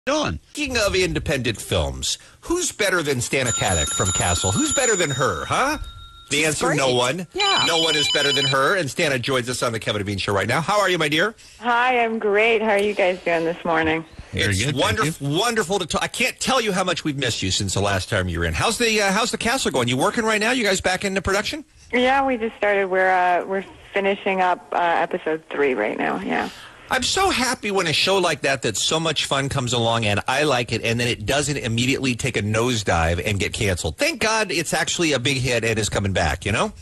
on. Speaking of independent films, who's better than Stana KATIC from Castle? Who's better than her, huh? The answer, great. no one. Yeah. No one is better than her, and Stana joins us on the Kevin and Bean Show right now. How are you, my dear? Hi, I'm great. How are you guys doing this morning? Very good, wonderful to talk. I can't tell you how much we've missed you since the last time you were in. How's the Castle going? You working right now? You guys back into production? Yeah, we just started. We're finishing up episode 3 right now. Yeah. I'm so happy when a show like that so much fun comes along and I like it, and then it doesn't immediately take a nosedive and get canceled. Thank God it's actually a big hit and is coming back, you know?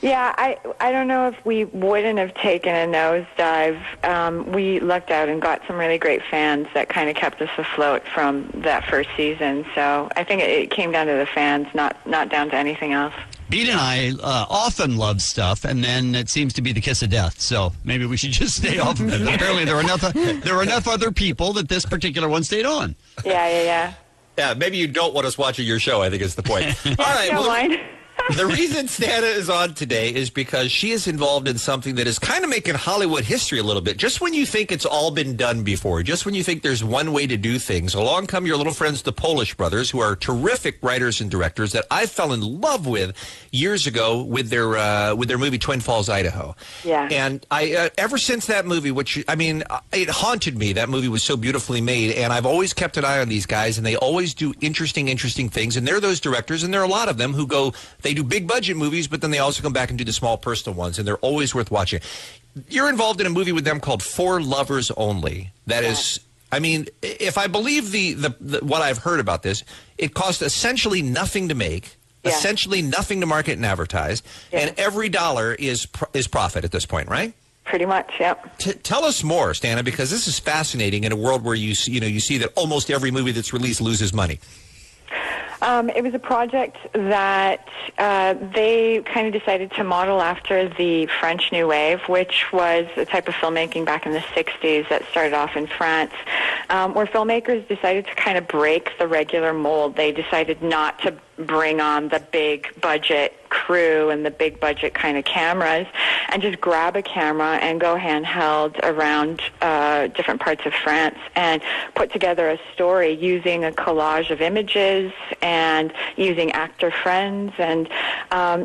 Yeah, I don't know if we wouldn't have taken a nosedive. We lucked out and got some really great fans that kind of kept us afloat from that first season. So I think it came down to the fans, not down to anything else. Bean and I often love stuff, and then it seems to be the kiss of death. So maybe we should just stay off of it. But apparently, there were enough other people that this particular one stayed on. Yeah. Yeah, maybe you don't want us watching your show, I think is the point. All right. Don't mind. The reason Stana is on today is because she is involved in something that is kind of making Hollywood history a little bit. Just when you think it's all been done before, just when you think there's one way to do things, along come your little friends, the Polish brothers, who are terrific writers and directors that I fell in love with years ago with their movie Twin Falls, Idaho. Yeah. And I ever since that movie, which, I mean, it haunted me. That movie was so beautifully made, and I've always kept an eye on these guys, and they always do interesting things. And they're those directors, and there are a lot of them who they do big budget movies, but then they also come back and do the small personal ones, and they're always worth watching. You're involved in a movie with them called For Lovers Only. That is, I mean, if I believe the what I've heard about this, it cost essentially nothing to make, essentially nothing to market and advertise, and every dollar is profit at this point, right? Pretty much, yep. Tell us more, Stana, because this is fascinating in a world where you see that almost every movie that's released loses money. It was a project that they kind of decided to model after the French New Wave, which was a type of filmmaking back in the 60s that started off in France, where filmmakers decided to kind of break the regular mold. They decided not to bring on the big budget crew and the big budget kind of cameras and just grab a camera and go handheld around different parts of France and put together a story using a collage of images and using actor friends, and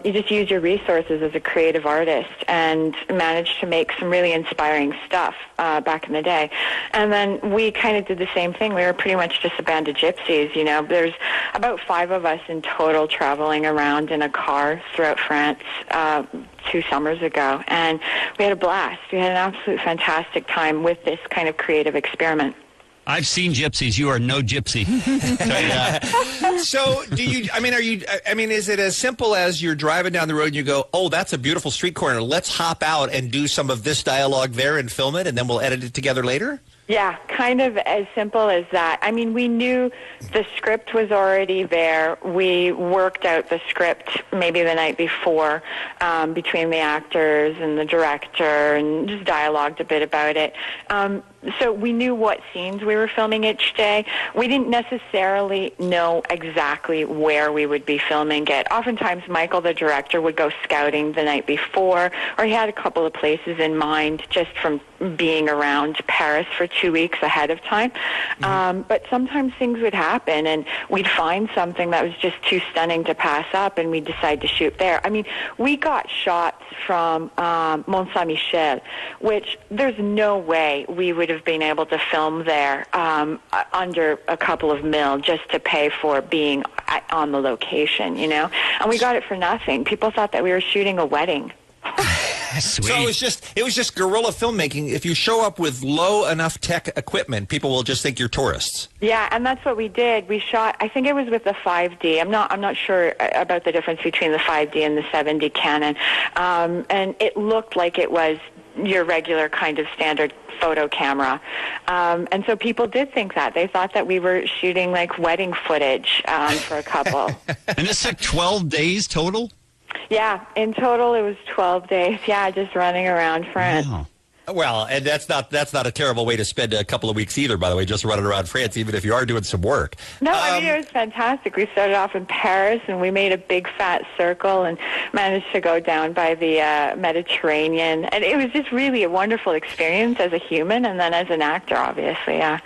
you just use your resources as a creative artist and managed to make some really inspiring stuff back in the day. And then we kind of did the same thing. We were pretty much just a band of gypsies, you know. There's about 5 of us in total traveling around in a car throughout France 2 summers ago, and we had a blast. We had an absolute fantastic time with this kind of creative experiment. I've seen gypsies. You are no gypsy. So, is it as simple as you're driving down the road and you go, oh, that's a beautiful street corner. Let's hop out and do some of this dialogue there and film it, and then we'll edit it together later? Yeah, kind of as simple as that. I mean, we knew the script was already there. We worked out the script maybe the night before between the actors and the director and just dialogued a bit about it. So we knew what scenes we were filming each day. We didn't necessarily know exactly where we would be filming it. Oftentimes, Michael, the director, would go scouting the night before, or he had a couple of places in mind just from being around Paris for 2 weeks ahead of time. But sometimes things would happen, and we'd find something that was just too stunning to pass up, and we'd decide to shoot there. I mean, we got shots from Mont Saint-Michel, which there's no way we would have been able to film there under a couple of mil just to pay for being on the location, you know? And we got it for nothing. People thought that we were shooting a wedding. Sweet. So it was just guerrilla filmmaking. If you show up with low enough tech equipment, people will just think you're tourists. Yeah, and that's what we did. We shot, I think it was with the 5D. I'm not sure about the difference between the 5D and the 7D Canon. And it looked like it was your regular kind of standard photo camera. And so people did think that. They thought that we were shooting like wedding footage for a couple. And this took 12 days total? Yeah, in total it was 12 days. Yeah, just running around France. Wow. Well, and that's not a terrible way to spend a couple of weeks either, by the way, just running around France, even if you are doing some work. No, I mean, it was fantastic. We started off in Paris, and we made a big fat circle and managed to go down by the Mediterranean. And it was just really a wonderful experience as a human and then as an actor, obviously, yeah.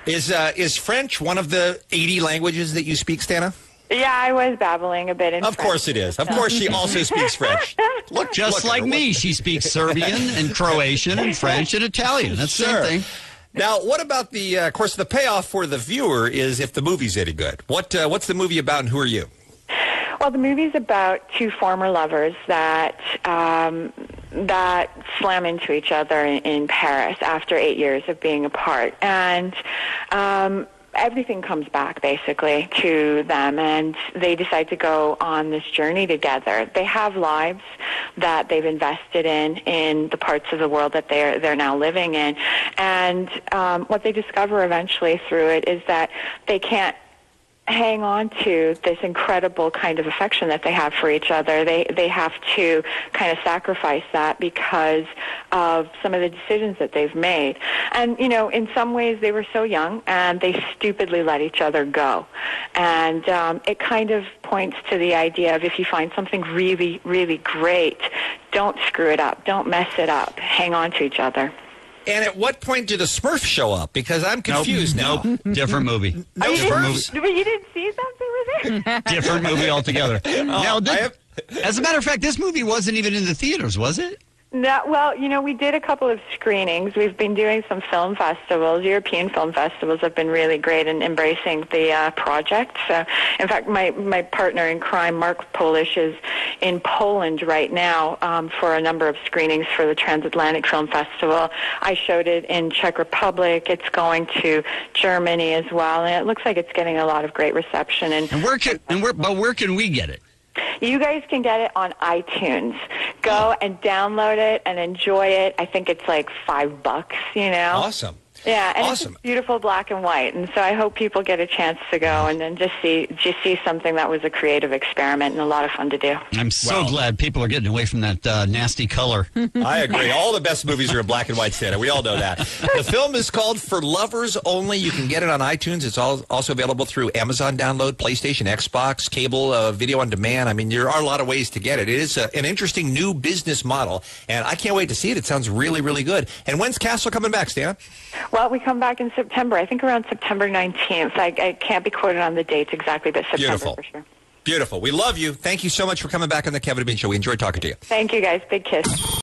Is French one of the 80 languages that you speak, Stana? Yeah, I was babbling a bit in Of French. course it is. Of course she also speaks French. Just like me, she speaks Serbian and Croatian and French and Italian. That's the same thing. Now, what about of course, the payoff for the viewer is if the movie's any good. What's the movie about and who are you? Well, the movie's about two former lovers that slam into each other in Paris after 8 years of being apart. And everything comes back, basically, to them, and they decide to go on this journey together. They have lives that they've invested in the parts of the world that they're now living in. And what they discover eventually through it is that they can't hang on to this incredible kind of affection that they have for each other. They have to kind of sacrifice that because of some of the decisions that they've made. And, you know, in some ways they were so young and they stupidly let each other go. And it kind of points to the idea of if you find something really, really great, don't screw it up. Don't mess it up. Hang on to each other. And at what point do the Smurfs show up? Because I'm confused now. Nope. Different movie. No Smurfs? But you didn't see them? They were there. Different movie altogether. Now, as a matter of fact, this movie wasn't even in the theaters, was it? No, well, you know, we did a couple of screenings. We've been doing some film festivals. European film festivals have been really great in embracing the project. So, in fact, my partner in crime, Mark Polish, is in Poland right now for a number of screenings for the Transatlantic Film Festival. I showed it in Czech Republic. It's going to Germany as well, and it looks like it's getting a lot of great reception. And where can we get it? You guys can get it on iTunes. Go and download it and enjoy it. I think it's like $5, you know? Awesome. Yeah, and awesome. It's beautiful black and white, and so I hope people get a chance to go and then just see something that was a creative experiment and a lot of fun to do. I'm so glad people are getting away from that nasty color. I agree. All the best movies are in black and white, Santa. We all know that. The film is called For Lovers Only. You can get it on iTunes. It's also available through Amazon Download, PlayStation, Xbox, cable, video on demand. I mean, there are a lot of ways to get it. It is an interesting new business model, and I can't wait to see it. It sounds really, really good. And when's Castle coming back, Stan? Well, we come back in September. I think around September 19th. I can't be quoted on the dates exactly, but September Beautiful. For sure. Beautiful. We love you. Thank you so much for coming back on the Kevin and Bean Show. We enjoyed talking to you. Thank you, guys. Big kiss.